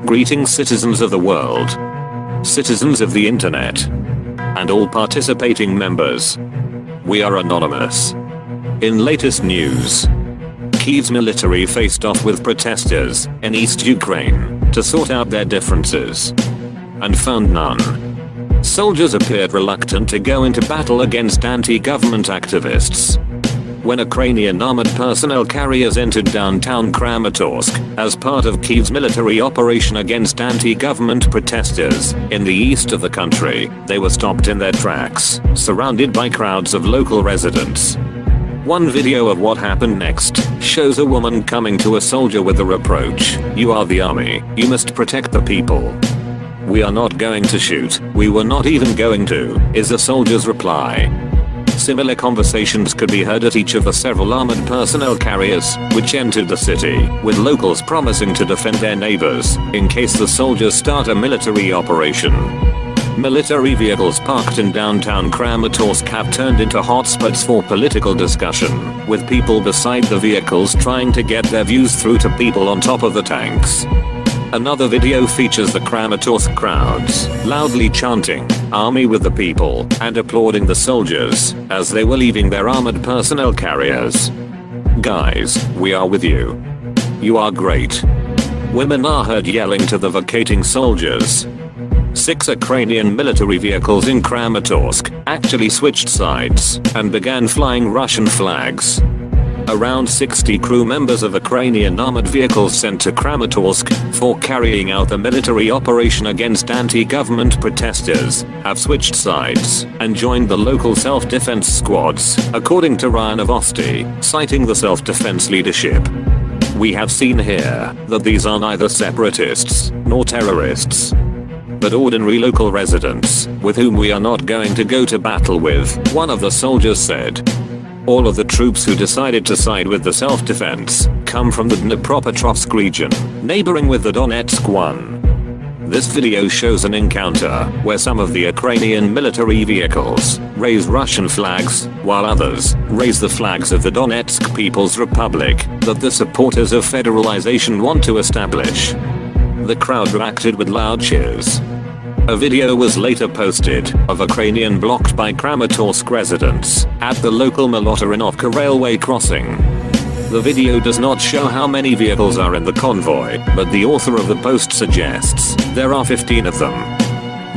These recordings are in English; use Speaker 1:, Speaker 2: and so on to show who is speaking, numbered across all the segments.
Speaker 1: Greetings citizens of the world. Citizens of the internet. And all participating members. We are anonymous. In latest news, Kyiv's military faced off with protesters in East Ukraine to sort out their differences and found none. Soldiers appeared reluctant to go into battle against anti-government activists when Ukrainian armored personnel carriers entered downtown Kramatorsk as part of Kyiv's military operation against anti-government protesters in the east of the country. They were stopped in their tracks, surrounded by crowds of local residents. One video of what happened next shows a woman coming to a soldier with the reproach, "You are the army, you must protect the people." "We are not going to shoot, we were not even going to," is the soldier's reply. Similar conversations could be heard at each of the several armored personnel carriers which entered the city, with locals promising to defend their neighbors in case the soldiers start a military operation. Military vehicles parked in downtown Kramatorsk have turned into hotspots for political discussion, with people beside the vehicles trying to get their views through to people on top of the tanks. Another video features the Kramatorsk crowds loudly chanting, "Army with the people," and applauding the soldiers as they were leaving their armored personnel carriers. "Guys, we are with you. You are great." Women are heard yelling to the vacating soldiers. 6 Ukrainian military vehicles in Kramatorsk actually switched sides and began flying Russian flags. Around 60 crew members of Ukrainian armored vehicles sent to Kramatorsk for carrying out the military operation against anti-government protesters have switched sides and joined the local self-defense squads, according to Ryan Novosti, citing the self-defense leadership. "We have seen here that these are neither separatists nor terrorists, but ordinary local residents with whom we are not going to go to battle with," one of the soldiers said. All of the troops who decided to side with the self-defense come from the Dnipropetrovsk region, neighboring with the Donetsk one. This video shows an encounter where some of the Ukrainian military vehicles raise Russian flags, while others raise the flags of the Donetsk People's Republic that the supporters of federalization want to establish. The crowd reacted with loud cheers. A video was later posted of Ukrainian blocked by Kramatorsk residents at the local Molotarynovka railway crossing. The video does not show how many vehicles are in the convoy, but the author of the post suggests there are 15 of them.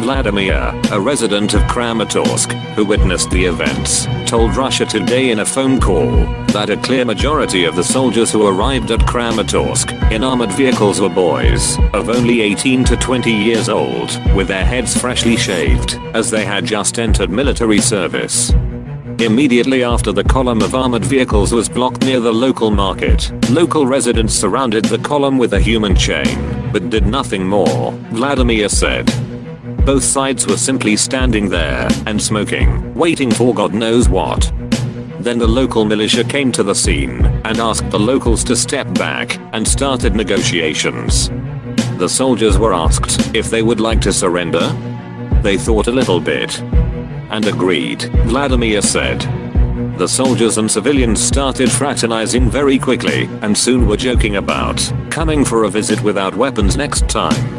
Speaker 1: Vladimir, a resident of Kramatorsk, who witnessed the events, told Russia Today in a phone call that a clear majority of the soldiers who arrived at Kramatorsk in armored vehicles were boys of only 18 to 20 years old, with their heads freshly shaved, as they had just entered military service. Immediately after the column of armored vehicles was blocked near the local market, local residents surrounded the column with a human chain, but did nothing more, Vladimir said. Both sides were simply standing there and smoking, waiting for God knows what. Then the local militia came to the scene and asked the locals to step back and started negotiations. The soldiers were asked if they would like to surrender. They thought a little bit and agreed, Vladimir said. The soldiers and civilians started fraternizing very quickly and soon were joking about coming for a visit without weapons next time.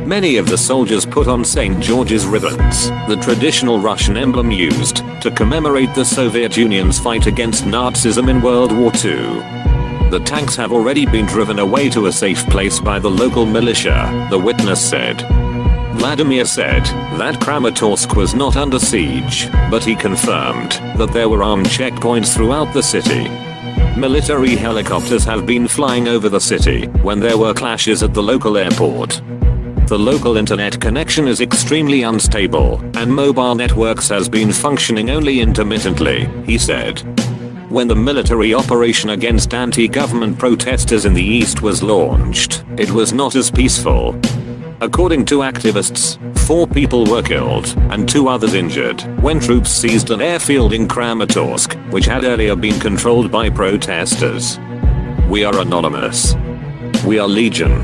Speaker 1: Many of the soldiers put on St. George's ribbons, the traditional Russian emblem used to commemorate the Soviet Union's fight against Nazism in World War II. The tanks have already been driven away to a safe place by the local militia, the witness said. Vladimir said that Kramatorsk was not under siege, but he confirmed that there were armed checkpoints throughout the city. Military helicopters have been flying over the city when there were clashes at the local airport. The local internet connection is extremely unstable, and mobile networks has been functioning only intermittently, he said. When the military operation against anti-government protesters in the east was launched, it was not as peaceful. According to activists, 4 people were killed and 2 others injured when troops seized an airfield in Kramatorsk, which had earlier been controlled by protesters. We are anonymous. We are legion.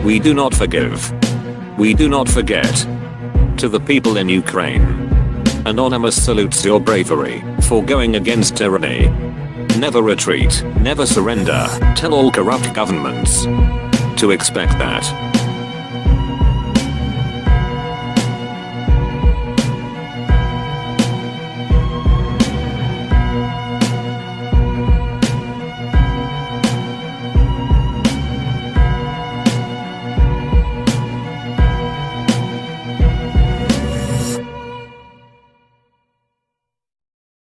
Speaker 1: We do not forgive. We do not forget. To the people in Ukraine, Anonymous salutes your bravery for going against tyranny. Never retreat, never surrender, tell all corrupt governments to expect that.